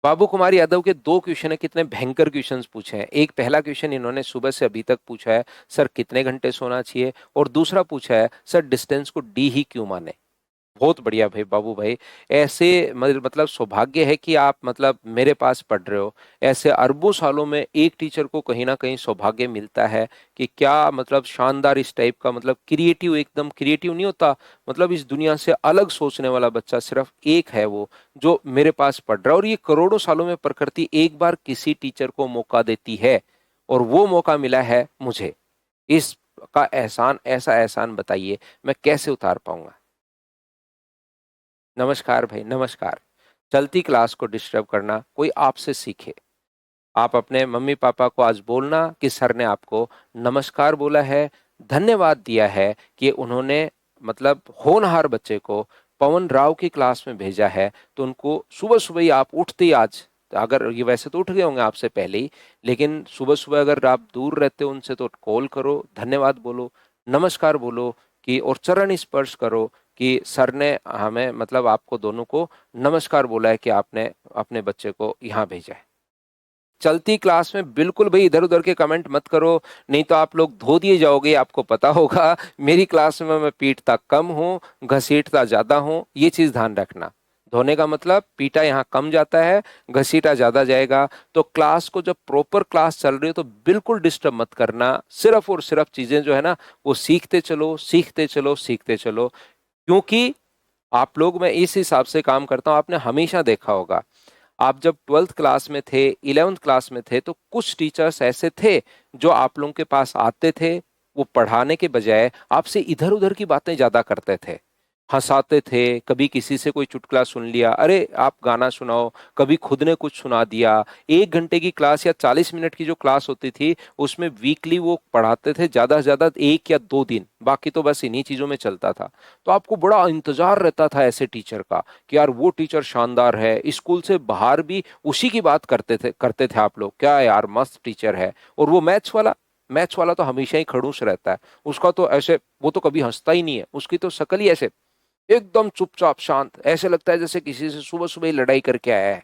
बाबू कुमार यादव के दो क्वेश्चन है, कितने भयंकर क्वेश्चंस पूछे हैं। एक पहला क्वेश्चन इन्होंने सुबह से अभी तक पूछा है, सर कितने घंटे सोना चाहिए, और दूसरा पूछा है सर डिस्टेंस को डी ही क्यों माने। बहुत बढ़िया भाई बाबू भाई। ऐसे मतलब सौभाग्य है कि आप मतलब मेरे पास पढ़ रहे हो। ऐसे अरबों सालों में एक टीचर को कहीं ना कहीं सौभाग्य मिलता है कि क्या मतलब शानदार इस टाइप का मतलब क्रिएटिव, एकदम क्रिएटिव नहीं होता, मतलब इस दुनिया से अलग सोचने वाला बच्चा सिर्फ एक है वो जो मेरे पास पढ़ रहा है। और ये करोड़ों सालों में प्रकृति एक बार किसी टीचर को मौका देती है, और वो मौका मिला है मुझे। इसका एहसान, ऐसा एहसान बताइए मैं कैसे उतार पाऊंगा। नमस्कार भाई, नमस्कार। चलती क्लास को डिस्टर्ब करना कोई आपसे सीखे। आप अपने मम्मी पापा को आज बोलना कि सर ने आपको नमस्कार बोला है, धन्यवाद दिया है कि उन्होंने मतलब होनहार बच्चे को पवन राव की क्लास में भेजा है। तो उनको सुबह सुबह ही आप उठते ही आज, अगर ये वैसे तो उठ गए होंगे आपसे पहले ही, लेकिन सुबह सुबह अगर आप दूर रहते हो उनसे तो कॉल करो, धन्यवाद बोलो, नमस्कार बोलो कि, और चरण स्पर्श करो कि सर ने हमें मतलब आपको दोनों को नमस्कार बोला है कि आपने अपने बच्चे को यहाँ भेजा है। चलती क्लास में बिल्कुल भाई इधर उधर के कमेंट मत करो, नहीं तो आप लोग धो दिए जाओगे। आपको पता होगा मेरी क्लास में मैं पीटता कम हूँ, घसीटता ज्यादा हूँ, ये चीज ध्यान रखना। धोने का मतलब पीटा यहाँ कम जाता है, घसीटा ज्यादा जाएगा। तो क्लास को जब प्रॉपर क्लास चल रही हो तो बिल्कुल डिस्टर्ब मत करना। सिर्फ और सिर्फ चीजें जो है ना वो सीखते चलो, सीखते चलो, सीखते चलो। क्योंकि आप लोग, मैं इस हिसाब से काम करता हूँ, आपने हमेशा देखा होगा, आप जब 12th क्लास में थे, 11th क्लास में थे, तो कुछ टीचर्स ऐसे थे जो आप लोगों के पास आते थे, वो पढ़ाने के बजाय आपसे इधर उधर की बातें ज्यादा करते थे, हंसाते थे। कभी किसी से कोई चुटकुला सुन लिया, अरे आप गाना सुनाओ, कभी खुद ने कुछ सुना दिया। 1 घंटे की क्लास या 40 मिनट की जो क्लास होती थी उसमें वीकली वो पढ़ाते थे ज्यादा से ज्यादा 1 या 2 दिन, बाकी तो बस इन्हीं चीजों में चलता था। तो आपको बड़ा इंतजार रहता था ऐसे टीचर का कि यार वो टीचर शानदार है, स्कूल से बाहर भी उसी की बात करते थे आप लोग, क्या यार मस्त टीचर है। और वो मैथ्स वाला तो हमेशा ही खड़ूस रहता है। उसका तो ऐसे, वो तो कभी हंसता ही नहीं है, उसकी तो शक्ल ही ऐसे एकदम चुपचाप शांत, ऐसे लगता है जैसे किसी से सुबह सुबह ही लड़ाई करके आया है।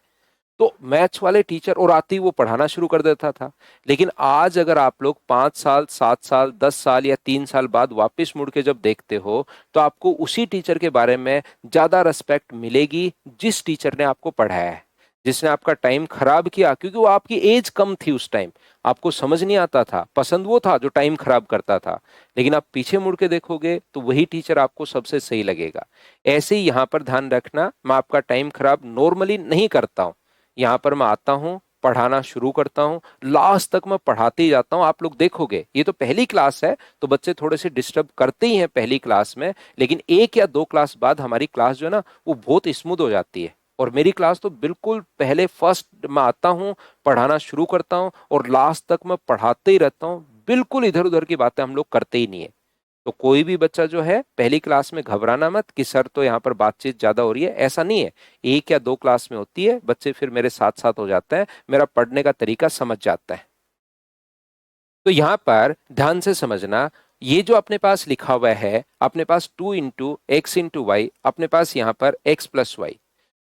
तो मैथ्स वाले टीचर, और आते ही वो पढ़ाना शुरू कर देता था। लेकिन आज अगर आप लोग 5 साल, 7 साल, 10 साल या 3 साल बाद वापस मुड़ के जब देखते हो तो आपको उसी टीचर के बारे में ज्यादा रिस्पेक्ट मिलेगी जिस टीचर ने आपको पढ़ाया है, जिसने आपका टाइम खराब किया, क्योंकि वो आपकी एज कम थी उस टाइम, आपको समझ नहीं आता था, पसंद वो था जो टाइम खराब करता था। लेकिन आप पीछे मुड़ के देखोगे तो वही टीचर आपको सबसे सही लगेगा। ऐसे ही यहाँ पर ध्यान रखना, मैं आपका टाइम खराब नॉर्मली नहीं करता हूँ। यहाँ पर मैं आता हूँ, पढ़ाना शुरू करता हूँ, लास्ट तक मैं पढ़ाते ही जाता हूँ। आप लोग देखोगे, ये तो पहली क्लास है तो बच्चे थोड़े से डिस्टर्ब करते ही हैं पहली क्लास में, लेकिन 1 या 2 क्लास बाद हमारी क्लास जो है ना वो बहुत स्मूथ हो जाती है। और मेरी क्लास तो बिल्कुल पहले फर्स्ट मैं आता हूँ, पढ़ाना शुरू करता हूँ और लास्ट तक मैं पढ़ाते ही रहता हूँ। बिल्कुल इधर उधर की बातें हम लोग करते ही नहीं है। तो कोई भी बच्चा जो है पहली क्लास में घबराना मत कि सर तो यहाँ पर बातचीत ज्यादा हो रही है, ऐसा नहीं है। 1 या 2 क्लास में होती है, बच्चे फिर मेरे साथ साथ हो जाते हैं, मेरा पढ़ने का तरीका समझ जाता है। तो यहाँ पर ध्यान से समझना, ये जो अपने पास लिखा हुआ है, अपने पास 2 × x × y, अपने पास यहाँ पर x + y।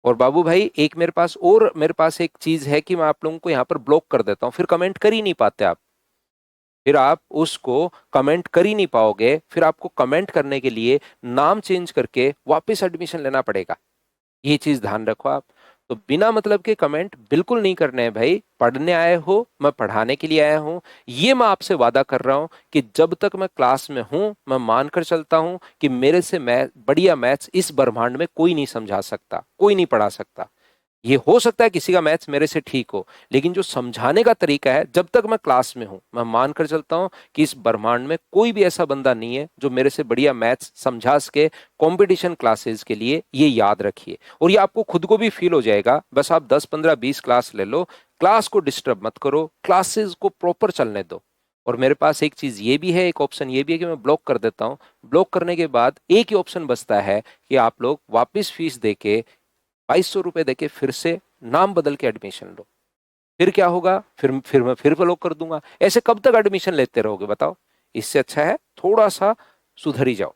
और बाबू भाई एक मेरे पास एक चीज है कि मैं आप लोगों को यहाँ पर ब्लॉक कर देता हूँ, फिर कमेंट कर ही नहीं पाते आप। फिर आप उसको कमेंट कर ही नहीं पाओगे, फिर आपको कमेंट करने के लिए नाम चेंज करके वापस एडमिशन लेना पड़ेगा। ये चीज ध्यान रखो आप। तो बिना मतलब के कमेंट बिल्कुल नहीं करने हैं भाई। पढ़ने आए हो, मैं पढ़ाने के लिए आया हूं। ये मैं आपसे वादा कर रहा हूं कि जब तक मैं क्लास में हूं मैं मानकर चलता हूं कि मेरे से बढ़िया मैथ्स इस ब्रह्मांड में कोई नहीं समझा सकता, कोई नहीं पढ़ा सकता। ये हो सकता है किसी का मैथ्स मेरे से ठीक हो, लेकिन जो समझाने का तरीका है, जब तक मैं क्लास में हूं मैं मानकर चलता हूं कि इस ब्रह्मांड में कोई भी ऐसा बंदा नहीं है जो मेरे से बढ़िया मैथ्स समझा सके। कंपटीशन क्लासेस के लिए ये याद रखिए, और ये आपको खुद को भी फील हो जाएगा। बस आप 10 15 20 क्लास ले लो, क्लास को डिस्टर्ब मत करो, क्लासेस को प्रॉपर चलने दो। और मेरे पास एक चीज ये भी है, एक ऑप्शन ये भी है कि मैं ब्लॉक कर देता हूँ। ब्लॉक करने के बाद एक ही ऑप्शन बचता है कि आप लोग वापस फीस देके 2200 रुपए देके फिर से नाम बदल के एडमिशन लो। फिर क्या होगा, फिर मैं फिर ब्लॉक कर दूंगा। ऐसे कब तक एडमिशन लेते रहोगे बताओ। इससे अच्छा है थोड़ा सा सुधर ही जाओ।